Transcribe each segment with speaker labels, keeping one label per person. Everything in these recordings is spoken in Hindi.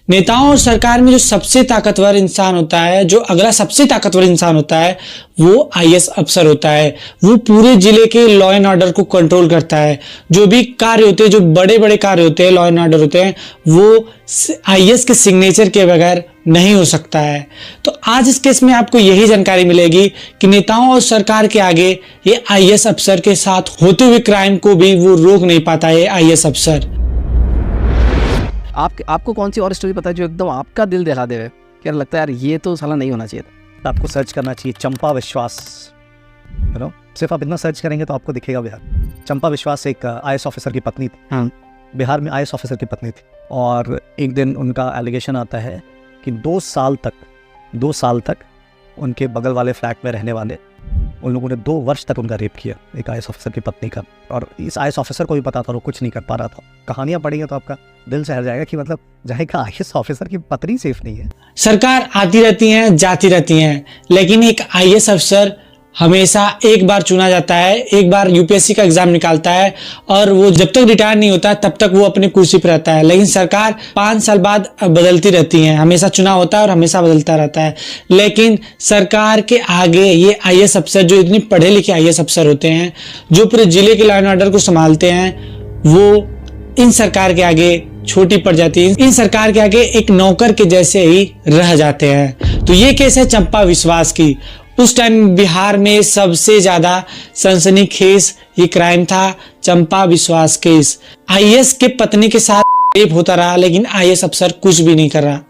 Speaker 1: नेताओं और सरकार में जो सबसे ताकतवर इंसान होता है, जो अगला सबसे ताकतवर इंसान होता है, वो आईएएस अफसर होता है। वो पूरे जिले के लॉ एंड ऑर्डर को कंट्रोल करता है। जो भी कार्य होते हैं, जो बड़े बड़े कार्य होते हैं, लॉ एंड ऑर्डर होते हैं, वो आईएएस के सिग्नेचर के बगैर नहीं हो सकता है। तो आज इस केस में आपको यही जानकारी मिलेगी कि नेताओं और सरकार के आगे ये आईएएस अफसर के साथ होते हुए क्राइम को भी वो रोक नहीं पाता है आईएएस अफसर।
Speaker 2: आपको कौन सी और स्टोरी पता है जो एकदम आपका दिल दहला दे? क्या लगता है यार ये तो साला नहीं होना चाहिए था?
Speaker 3: आपको सर्च करना चाहिए चंपा विश्वास, यू नो, सिर्फ आप इतना सर्च करेंगे तो आपको दिखेगा बिहार। चंपा विश्वास एक आईएएस ऑफिसर की पत्नी थी।
Speaker 2: हाँ।
Speaker 3: बिहार में आईएएस ऑफिसर की पत्नी थी और एक दिन उनका एलिगेशन आता है कि 2 साल तक उनके बगल वाले फ्लैट में रहने वाले उन लोगों ने 2 वर्ष तक उनका रेप किया, एक आईएएस ऑफिसर की पत्नी का। और इस आईएएस ऑफिसर को भी पता था, वो कुछ नहीं कर पा रहा था। कहानियां पढ़ेंगे तो आपका दिल सहर जाएगा कि मतलब जाएगा आईएएस ऑफिसर की पत्नी सेफ नहीं है।
Speaker 1: सरकार आती रहती है, जाती रहती है, लेकिन एक आईएएस अफसर हमेशा एक बार चुना जाता है, एक बार यूपीएससी का एग्जाम निकालता है और वो जब तक रिटायर नहीं होता तब तक वो अपनी कुर्सी पर रहता है। लेकिन सरकार 5 साल बाद बदलती रहती है, हमेशा चुनाव होता है और हमेशा बदलता रहता है। लेकिन सरकार के आगे ये आईएएस अफसर, जो इतने पढ़े लिखे आईएएस अफसर होते हैं, जो पूरे जिले के लॉ एंड ऑर्डर को संभालते हैं, वो इन सरकार के आगे छोटी पड़ जाती है। इन सरकार के आगे एक नौकर के जैसे ही रह जाते हैं। तो ये केस है चंपा विश्वास की। उस टाइम बिहार में सबसे ज्यादा सनसनीखेज ये क्राइम था, चंपा विश्वास केस। आईएएस के पत्नी के साथ रेप होता रहा, लेकिन आईएएस अफसर कुछ भी नहीं कर रहा।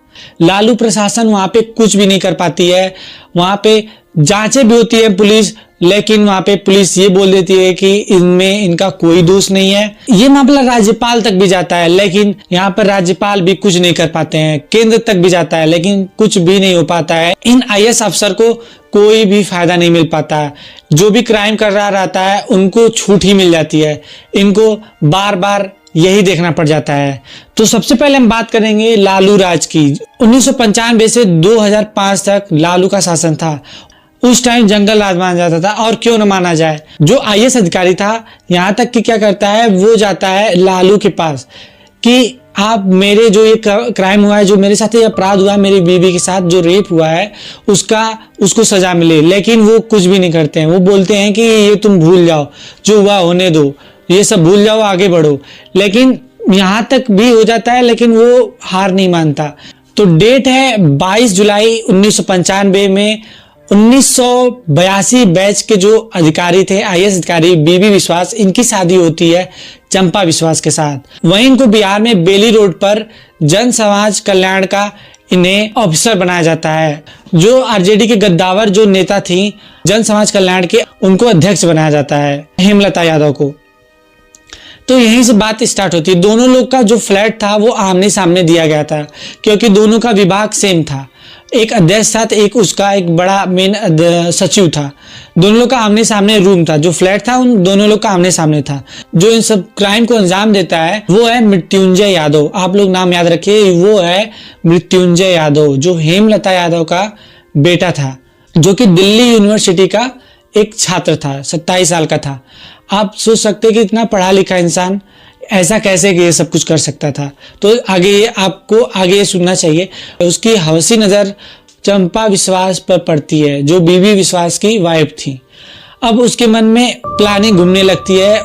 Speaker 1: लालू प्रशासन वहां पे कुछ भी नहीं कर पाती है। वहां पे जांचें भी होती है पुलिस, लेकिन वहां पे पुलिस ये बोल देती है कि इनमें इनका कोई दोष नहीं है। ये मामला राज्यपाल तक भी जाता है, लेकिन यहाँ पर राज्यपाल भी कुछ नहीं कर पाते हैं। केंद्र तक भी जाता है, लेकिन कुछ भी नहीं हो पाता है। इन आईएएस अफसर को कोई भी फायदा नहीं मिल पाता। जो भी क्राइम कर रहा रहता है उनको छूट ही मिल जाती है। इनको बार बार यही देखना पड़ जाता है। तो सबसे पहले हम बात करेंगे लालू राज की। 1995 से 2005 तक लालू का शासन था। उस टाइम जंगल राज माना जाता था, और क्यों न माना जाए। जो आईएएस अधिकारी था, यहाँ तक कि क्या करता है, वो जाता है लालू के पास कि आप मेरे जो ये क्राइम हुआ है, जो मेरे साथ ये अपराध हुआ है, मेरी बीवी के साथ जो रेप हुआ है, उसको सजा मिले। लेकिन वो कुछ भी नहीं करते हैं। वो बोलते हैं कि ये तुम भूल जाओ, जो हुआ होने दो, ये सब भूल जाओ, आगे बढ़ो। लेकिन यहाँ तक भी हो जाता है, लेकिन वो हार नहीं मानता। तो डेट है 22 जुलाई 1995 में। 1982 बैच के जो अधिकारी थे, आईएएस अधिकारी बीबी विश्वास, इनकी शादी होती है चंपा विश्वास के साथ। वहीं इनको बिहार में बेली रोड पर जन समाज कल्याण का इन्हें ऑफिसर बनाया जाता है। जो आरजेडी के गद्दावर जो नेता थी जन समाज कल्याण के, उनको अध्यक्ष बनाया जाता है, हेमलता यादव को। तो यहीं से बात स्टार्ट होती है। दोनों लोग का जो फ्लैट था वो आमने सामने दिया गया था, क्योंकि दोनों का विभाग सेम था। एक अध्यक्ष था, एक उसका एक बड़ा मेन सचिव था। दोनों लोग का आमने सामने रूम था। जो फ्लैट था उन दोनों लोग का आमने सामने था। जो इन सब क्राइम को अंजाम देता है वो है मृत्युंजय यादव। आप लोग नाम याद रखिए, वो है मृत्युंजय यादव, जो हेमलता यादव का बेटा था, जो कि दिल्ली यूनिवर्सिटी का एक छात्र था, 27 साल का था। आप सोच सकते हैं कि इतना पढ़ा लिखा इंसान ऐसा कैसे कि ये सब कुछ कर सकता था। तो आगे आपको आगे सुनना चाहिए। उसकी हवसी नजर चंपा विश्वास पर पड़ती है, जो बीबी विश्वास की वाइफ थी। अब उसके मन में प्लानिंग घूमने लगती है,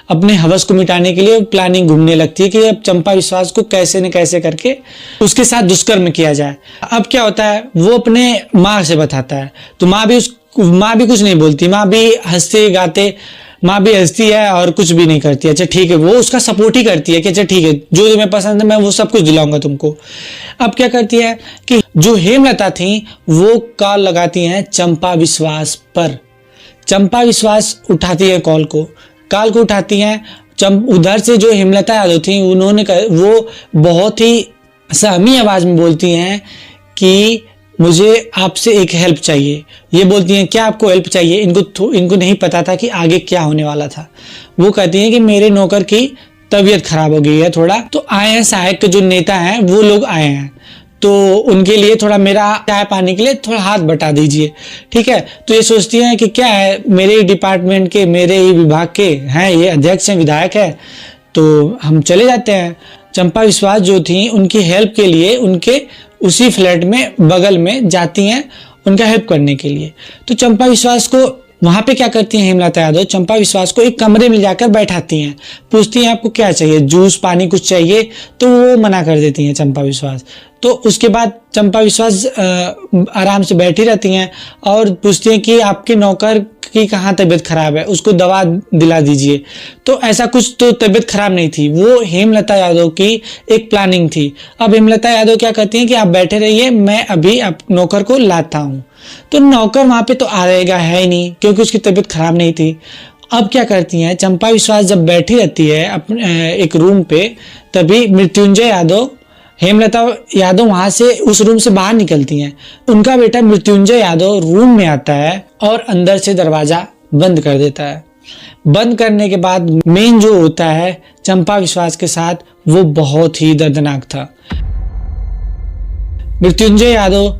Speaker 1: अपने हवस को मिटाने के लिए प्लानिंग घूमने लगती है कि अब चंपा विश्वास को कैसे न कैसे करके उसके साथ दुष्कर्म किया जाए। अब क्या होता है, वो अपने माँ से बताता है, तो माँ भी कुछ नहीं बोलती। माँ भी हंसती है और कुछ भी नहीं करती। अच्छा ठीक है, वो उसका सपोर्ट ही करती है कि अच्छा ठीक है, जो तुम्हें पसंद है मैं वो सब कुछ दिलाऊंगा तुमको। अब क्या करती है कि जो हेमलता थी वो कॉल लगाती हैं चंपा विश्वास पर। चंपा विश्वास उठाती है कॉल को उठाती हैं। उधर से जो हेमलता यादव थी, वो बहुत ही सहमी आवाज में बोलती हैं कि मुझे आपसे एक हेल्प चाहिए। ये बोलती हैं क्या आपको हेल्प चाहिए? इनको नहीं पता था कि आगे क्या होने वाला था। वो कहती हैं कि मेरे नौकर की तबीयत खराब हो गई है थोड़ा, तो आए हैं सहायक के जो नेता हैं वो लोग आए हैं, तो उनके लिए थोड़ा मेरा चाय पानी के लिए थोड़ा हाथ बटा दीजिए, ठीक है। तो ये सोचती हैं कि क्या है, मेरे ही डिपार्टमेंट के, मेरे ही विभाग के हैं, ये अध्यक्ष हैं, विधायक है, तो हम चले जाते हैं। चंपा विश्वास जो थी उनकी हेल्प के लिए उनके उसी फ्लैट में बगल में जाती हैं उनका हेल्प करने के लिए। तो चंपा विश्वास को वहां पे क्या करती हैं हेमलता यादव, चंपा विश्वास को एक कमरे में जाकर बैठाती हैं, पूछती हैं आपको क्या चाहिए, जूस पानी कुछ चाहिए, तो वो मना कर देती हैं चंपा विश्वास। तो उसके बाद चंपा विश्वास आराम से बैठी रहती हैं और पूछती हैं कि आपके नौकर की कहाँ तबीयत खराब है, उसको दवा दिला दीजिए। तो ऐसा कुछ तो तबीयत खराब नहीं थी, वो हेमलता यादव की एक प्लानिंग थी। अब हेमलता यादव क्या करती हैं कि आप बैठे रहिए, मैं अभी आप नौकर को लाता हूँ। तो नौकर वहां पे तो आएगा है ही नहीं क्योंकि उसकी तबीयत खराब नहीं थी। अब क्या करती हैं चंपा विश्वास जब बैठी रहती है अपने एक रूम पे, तभी मृत्युंजय यादव हेमलता यादव वहां से उस रूम से बाहर निकलती हैं। उनका बेटा मृत्युंजय यादव रूम में आता है और अंदर से दरवाजा बंद कर देता है। बंद करने के बाद मेन जो होता है चंपा विश्वास के साथ, वो बहुत ही दर्दनाक था। मृत्युंजय यादव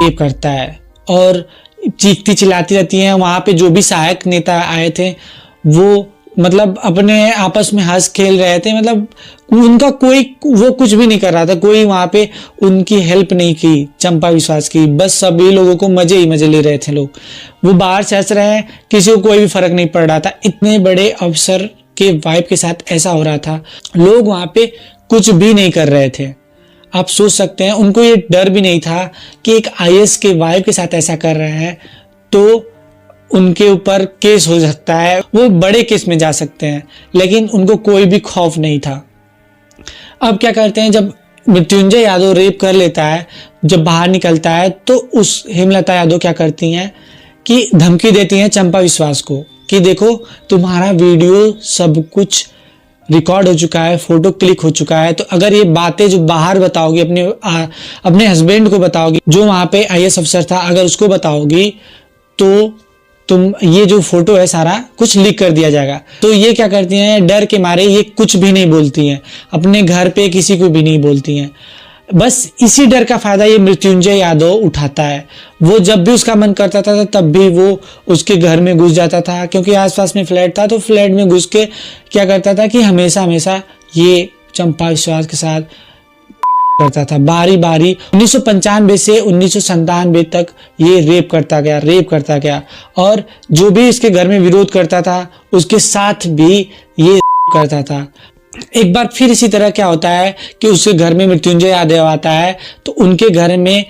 Speaker 1: रेप करता है और चीखती चिल्लाती रहती हैं। वहां पे जो भी सहायक नेता आए थे वो मतलब अपने आपस में हंस खेल रहे थे, मतलब उनका कोई वो कुछ भी नहीं कर रहा था, कोई वहां पे उनकी हेल्प नहीं की चंपा विश्वास की, बस सभी लोगों को मजे ही मजे ले रहे थे लोग। वो बाहर से हंस रहे हैं, किसी को कोई भी फर्क नहीं पड़ रहा था। इतने बड़े अफसर के वाइफ के साथ ऐसा हो रहा था, लोग वहां पे कुछ भी नहीं कर रहे थे। आप सोच सकते हैं उनको ये डर भी नहीं था कि एक आईएएस के वाइफ के साथ ऐसा कर रहे हैं तो उनके ऊपर केस हो सकता है, वो बड़े केस में जा सकते हैं, लेकिन उनको कोई भी खौफ नहीं था। अब क्या करते हैं, जब मृत्युंजय यादव रेप कर लेता है, जब बाहर निकलता है, तो उस हेमलता यादव क्या करती हैं कि धमकी देती हैं चंपा विश्वास को कि देखो तुम्हारा वीडियो सब कुछ रिकॉर्ड हो चुका है, फोटो क्लिक हो चुका है, तो अगर ये बातें जो बाहर बताओगी अपने हस्बैंड को बताओगी, जो वहां पे आईएएस अफसर था, अगर उसको बताओगी तो तुम ये जो फोटो है सारा कुछ लीक कर दिया जाएगा। तो ये क्या करती हैं, डर के मारे ये कुछ भी नहीं बोलती हैं, अपने घर पे किसी को भी नहीं बोलती हैं। बस इसी डर का फायदा ये मृत्युंजय यादव उठाता है। वो जब भी उसका मन करता था तब भी वो उसके घर में घुस जाता था, क्योंकि आसपास में फ्लैट था, तो फ्लैट में घुस के क्या करता था कि हमेशा हमेशा ये चंपा विश्वास के साथ करता था, बारी बारी। 1995 से 1997 तक ये रेप करता गया और जो भी इसके घर में विरोध करता था उसके साथ भी ये करता था। एक बार फिर इसी तरह क्या होता है कि उसके घर में मृत्युंजय यादव आता है, तो उनके घर में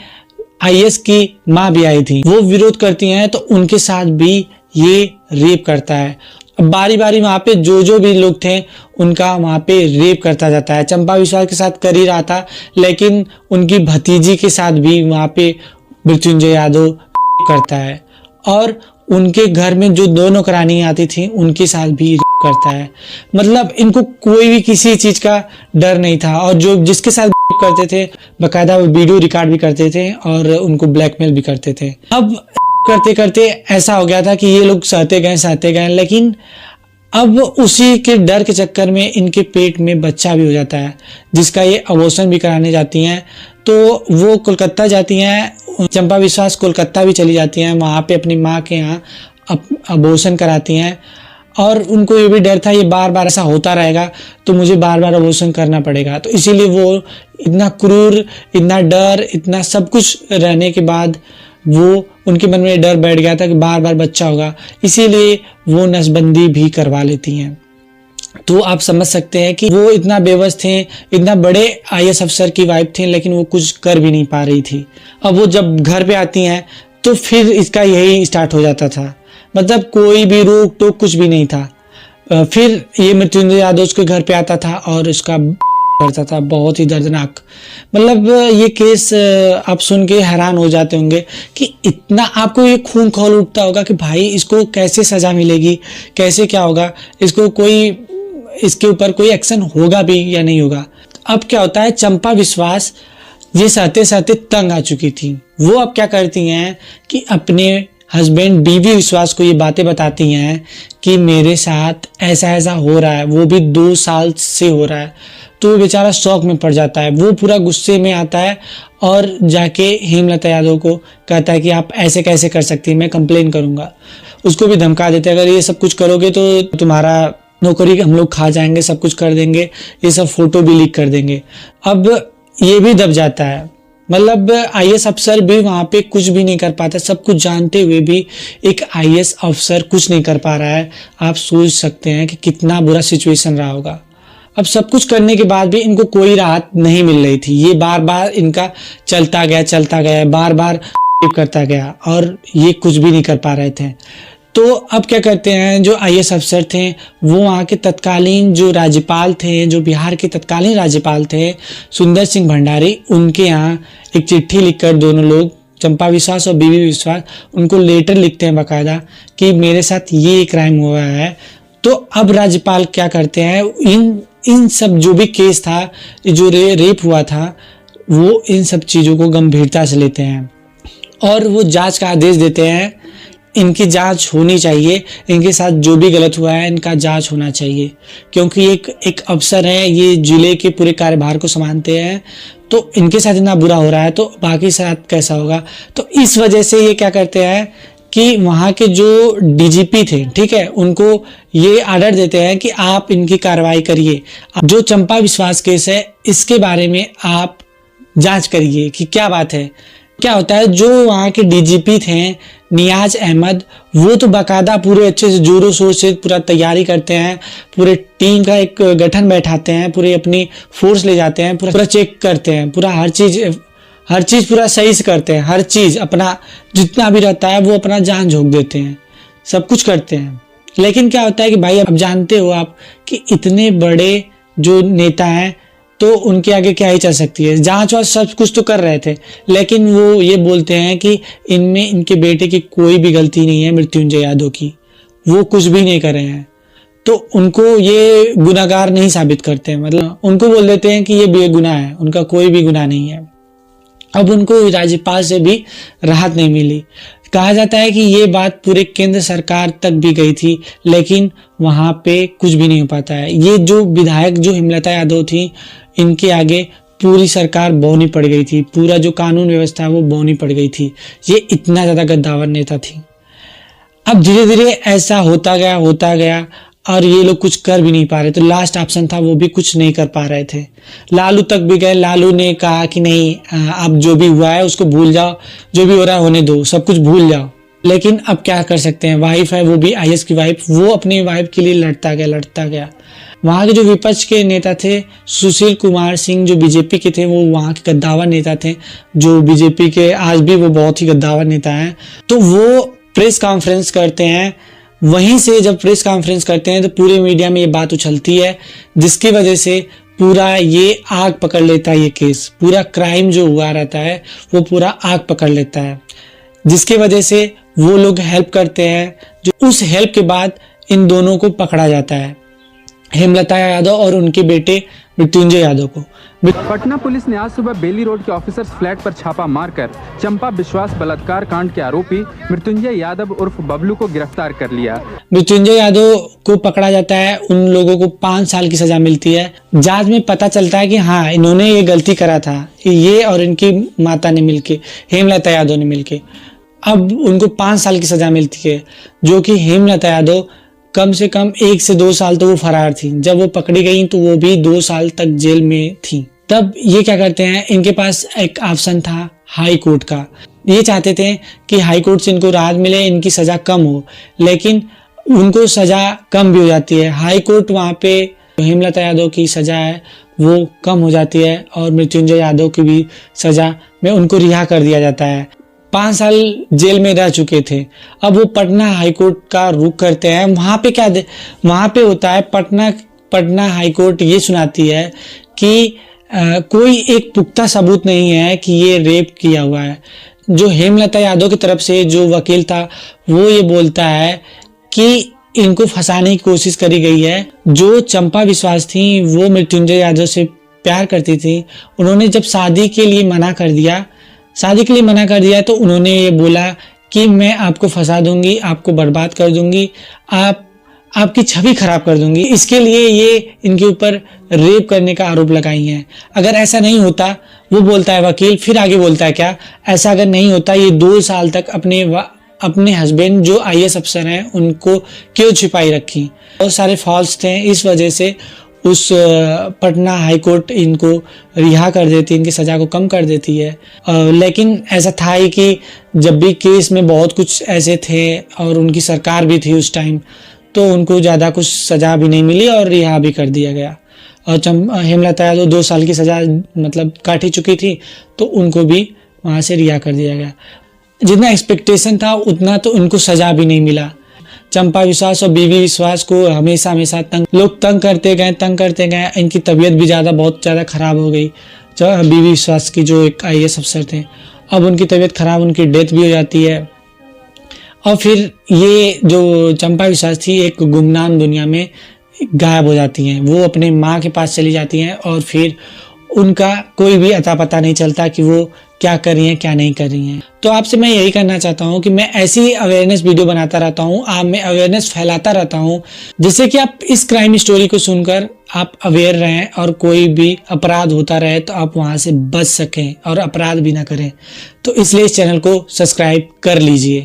Speaker 1: आईएएस की माँ भी आई थी, वो विरोध करती हैं, तो उनके साथ भी ये रेप करता है। बारी बारी वहां पे जो भी लोग थे उनका वहां पे रेप करता जाता है। चंपा विश्वास के साथ कर ही रहा था, लेकिन उनकी भतीजी के साथ भी वहां पे मृत्युंजय यादव करता है और उनके घर में जो दो नौकरानी आती थी उनके साथ भी करता है। मतलब इनको कोई भी किसी चीज का डर नहीं था और जो जिसके साथ करते थे बकायदा वो वीडियो रिकॉर्ड भी करते थे और उनको ब्लैकमेल भी करते थे। अब करते करते ऐसा हो गया था कि ये लोग सहते गए, लेकिन अब उसी के डर के चक्कर में इनके पेट में बच्चा भी हो जाता है, जिसका ये अबॉर्शन भी कराने जाती हैं। तो वो कोलकाता जाती हैं, चंपा विश्वास कोलकाता भी चली जाती हैं, वहाँ पे अपनी माँ के यहाँ अबॉर्शन कराती हैं और उनको ये भी डर था ये बार बार ऐसा होता रहेगा तो मुझे बार बार अबॉर्शन करना पड़ेगा। तो इसीलिए वो इतना क्रूर, इतना डर, इतना सब कुछ रहने के बाद वो उनके मन में डर बैठ गया था कि बार बार बच्चा होगा, इसीलिए वो नसबंदी भी करवा लेती हैं। तो आप समझ सकते हैं कि वो इतना बेबस थे, इतना बड़े आईएएस अफसर की वाइफ थी, लेकिन वो कुछ कर भी नहीं पा रही थी। अब वो जब घर पे आती हैं तो फिर इसका यही स्टार्ट हो जाता था, मतलब कोई भी रोक टोक कुछ भी नहीं था। फिर ये मृत्युंजय यादव उसके घर पे आता था और उसका करता था, बहुत ही दर्दनाक। मतलब ये केस आप सुन के हैरान हो जाते होंगे कि इतना आपको ये खून खौल उठता होगा कि भाई इसको कैसे सजा मिलेगी, कैसे क्या होगा, इसको कोई इसके ऊपर कोई एक्शन होगा भी या नहीं होगा। अब क्या होता है, चंपा विश्वास ये सहते सहते तंग आ चुकी थी। वो अब क्या करती हैं कि अपने हस्बैंड बीवी विश्वास को ये बातें बताती हैं कि मेरे साथ ऐसा ऐसा हो रहा है, वो भी 2 साल से हो रहा है। तो वो बेचारा शौक में पड़ जाता है, वो पूरा गुस्से में आता है और जाके हेमलता यादव को कहता है कि आप ऐसे कैसे कर सकती हैं, मैं कंप्लेन करूंगा। उसको भी धमका देते हैं, अगर ये सब कुछ करोगे तो तुम्हारा नौकरी हम लोग खा जाएंगे, सब कुछ कर देंगे, ये सब फोटो भी लीक कर देंगे। अब ये भी दब जाता है, मतलब आईएएस अफसर भी वहां पे कुछ भी नहीं कर पाता, सब कुछ जानते हुए भी एक आईएएस अफसर कुछ नहीं कर पा रहा है। आप सोच सकते हैं कि कितना बुरा सिचुएशन रहा होगा। अब सब कुछ करने के बाद भी इनको कोई राहत नहीं मिल रही थी। ये बार बार इनका चलता गया, बार बार करता गया और ये कुछ भी नहीं कर पा रहे थे। तो अब क्या करते हैं, जो आईएएस अफसर थे वो वहाँ के तत्कालीन जो राज्यपाल थे, जो बिहार के तत्कालीन राज्यपाल थे सुंदर सिंह भंडारी, उनके यहाँ एक चिट्ठी लिखकर दोनों लोग, चंपा विश्वास और बीबी विश्वास, उनको लेटर लिखते हैं बाकायदा कि मेरे साथ ये क्राइम हुआ है। तो अब राज्यपाल क्या करते हैं, इन सब जो भी केस था, जो रेप हुआ था, वो इन सब चीज़ों को गंभीरता से लेते हैं और वो जांच का आदेश देते हैं। इनकी जांच होनी चाहिए, इनके साथ जो भी गलत हुआ है इनका जांच होना चाहिए, क्योंकि एक अफसर है, ये जिले के पूरे कार्यभार को संभालते हैं, तो इनके साथ इतना बुरा हो रहा है तो बाकी साथ कैसा होगा। तो इस वजह से ये क्या करते हैं कि वहाँ के जो डीजीपी थे, ठीक है, उनको ये आर्डर देते हैं कि आप इनकी कार्रवाई करिए, जो चंपा विश्वास केस है इसके बारे में आप जांच करिए कि क्या बात है। क्या होता है, जो वहाँ के डीजीपी थे नियाज अहमद, वो तो बाकायदा पूरे अच्छे से जोरों शोर से पूरा तैयारी करते हैं, पूरे टीम का एक गठन बैठाते हैं, पूरे अपनी फोर्स ले जाते हैं, पूरा चेक करते हैं, पूरा हर चीज़ पूरा सही से करते हैं, हर चीज़ अपना जितना भी रहता है वो अपना जान झोंक देते हैं, सब कुछ करते हैं। लेकिन क्या होता है कि भाई अब जानते हो आप कि इतने बड़े जो नेता हैं तो उनके आगे क्या ही चल सकती है। जांच वाच सब कुछ तो कर रहे थे, लेकिन वो ये बोलते हैं कि इनमें इनके बेटे की कोई भी गलती नहीं है, मृत्युंजय यादव की, वो कुछ भी नहीं कर रहे हैं, तो उनको ये गुनाहगार नहीं साबित करते हैं, मतलब उनको बोल देते हैं कि ये बेगुनाह है, उनका कोई भी गुनाह नहीं है। अब उनको राज्यपाल से भी राहत नहीं मिली। कहा जाता है कि ये बात पूरे केंद्र सरकार तक भी गई थी, लेकिन वहां पे कुछ भी नहीं हो पाता है। ये जो विधायक जो हेमलता यादव थी, इनके आगे पूरी सरकार बौनी पड़ गई थी, पूरा जो कानून व्यवस्था है वो बौनी पड़ गई थी। ये इतना ज्यादा गद्दावर नेता थी। अब धीरे धीरे ऐसा होता गया और ये लोग कुछ कर भी नहीं पा रहे। तो लास्ट ऑप्शन था, वो भी कुछ नहीं कर पा रहे थे। लालू तक भी गए, लालू ने कहा कि नहीं, अब जो भी हुआ है उसको भूल जाओ, जो भी हो रहा है होने दो, सब कुछ भूल जाओ। लेकिन अब क्या कर सकते हैं, वाइफ है, वो भी आईएएस की वाइफ, वो अपनी वाइफ के लिए लड़ता गया। वहाँ के जो विपक्ष के नेता थे सुशील कुमार सिंह, जो बीजेपी के थे, वो वहाँ के गद्दावर नेता थे, जो बीजेपी के आज भी वो बहुत ही गद्दावर नेता हैं। तो वो प्रेस कॉन्फ्रेंस करते हैं। वहीं से जब प्रेस कॉन्फ्रेंस करते हैं तो पूरे मीडिया में ये बात उछलती है, जिसकी वजह से पूरा ये आग पकड़ लेता है। ये केस, पूरा क्राइम जो हुआ रहता है वो पूरा आग पकड़ लेता है, जिसकी वजह से वो लोग हेल्प करते हैं। जो उस हेल्प के बाद इन दोनों को पकड़ा जाता है, हेमलता यादव और उनके बेटे मृत्युंजय यादव को।
Speaker 4: पटना पुलिस ने आज सुबह बेली रोड के ऑफिसर्स फ्लैट पर छापा मारकर चंपा विश्वास बलात्कार कांड के आरोपी मृत्युंजय यादव उर्फ बबलू को गिरफ्तार कर लिया।
Speaker 1: मृत्युंजय यादव को पकड़ा जाता है, उन लोगों को 5 साल की सजा मिलती है। जांच में पता चलता है कि हाँ, इन्होंने ये गलती करा था, ये और इनकी माता ने मिलके, हेमलता यादव ने मिलके। अब उनको 5 साल की सजा मिलती है, जो कि हेमलता यादव कम से कम 1 से 2 साल तो वो फरार थी। जब वो पकड़ी गई तो वो भी 2 साल तक जेल में थी। तब ये क्या करते हैं, इनके पास एक ऑप्शन था हाई कोर्ट का। ये चाहते थे कि हाई कोर्ट से इनको राहत मिले, इनकी सजा कम हो, लेकिन उनको सजा कम भी हो जाती है। हाई कोर्ट वहाँ पे हेमलता यादव की सजा है वो कम हो जाती है और मृत्युंजय यादव की भी सजा में उनको रिहा कर दिया जाता है। 5 साल जेल में रह चुके थे। अब वो पटना हाईकोर्ट का रुख करते हैं। वहाँ पे होता है पटना हाईकोर्ट ये सुनाती है कि कोई एक पुख्ता सबूत नहीं है कि ये रेप किया हुआ है। जो हेमलता यादव की तरफ से जो वकील था वो ये बोलता है कि इनको फंसाने की कोशिश करी गई है। जो चंपा विश्वास थी वो मृत्युंजय यादव से प्यार करती थी। उन्होंने जब शादी के लिए मना कर दिया तो उन्होंने ये बोला कि मैं आपको फंसा दूंगी, आपको बर्बाद कर दूंगी, आपकी छवि खराब कर दूंगी। इसके लिए ये इनके ऊपर रेप करने का आरोप लगाई हैं। अगर ऐसा नहीं होता, वो बोलता है वकील, फिर आगे बोलता है क्या, ऐसा अगर नहीं होता ये 2 साल तक अपने अपने हस्बैंड जो आईएएस अफसर हैं उनको क्यों छिपाई रखी। बहुत सारे फॉल्स थे, इस वजह से उस पटना हाई कोर्ट इनको रिहा कर देती है, इनकी सज़ा को कम कर देती है। लेकिन ऐसा था ही कि जब भी केस में बहुत कुछ ऐसे थे और उनकी सरकार भी थी उस टाइम, तो उनको ज़्यादा कुछ सज़ा भी नहीं मिली और रिहा भी कर दिया गया। और हेमलता यादव 2 साल की सज़ा मतलब काट ही चुकी थी, तो उनको भी वहाँ से रिहा कर दिया गया। जितना एक्सपेक्टेशन था उतना तो उनको सज़ा भी नहीं मिला। चंपा विश्वास और बीवी विश्वास को हमेशा लोग तंग करते गए। इनकी तबीयत भी बहुत ज़्यादा ख़राब हो गई। बीवी विश्वास की जो एक आईएएस अफसर थे, अब उनकी तबीयत ख़राब, उनकी डेथ भी हो जाती है। और फिर ये जो चंपा विश्वास थी एक गुमनाम दुनिया में गायब हो जाती हैं। वो अपने माँ के पास चली जाती हैं और फिर उनका कोई भी अता पता नहीं चलता कि वो क्या कर रही हैं क्या नहीं कर रही हैं। तो आपसे मैं यही करना चाहता हूँ कि मैं ऐसी अवेयरनेस वीडियो बनाता रहता हूँ, आप में अवेयरनेस फैलाता रहता हूँ, जिससे कि आप इस क्राइम स्टोरी को सुनकर आप अवेयर रहें और कोई भी अपराध होता रहे तो आप वहाँ से बच सकें और अपराध भी ना करें। तो इसलिए इस चैनल को सब्सक्राइब कर लीजिए।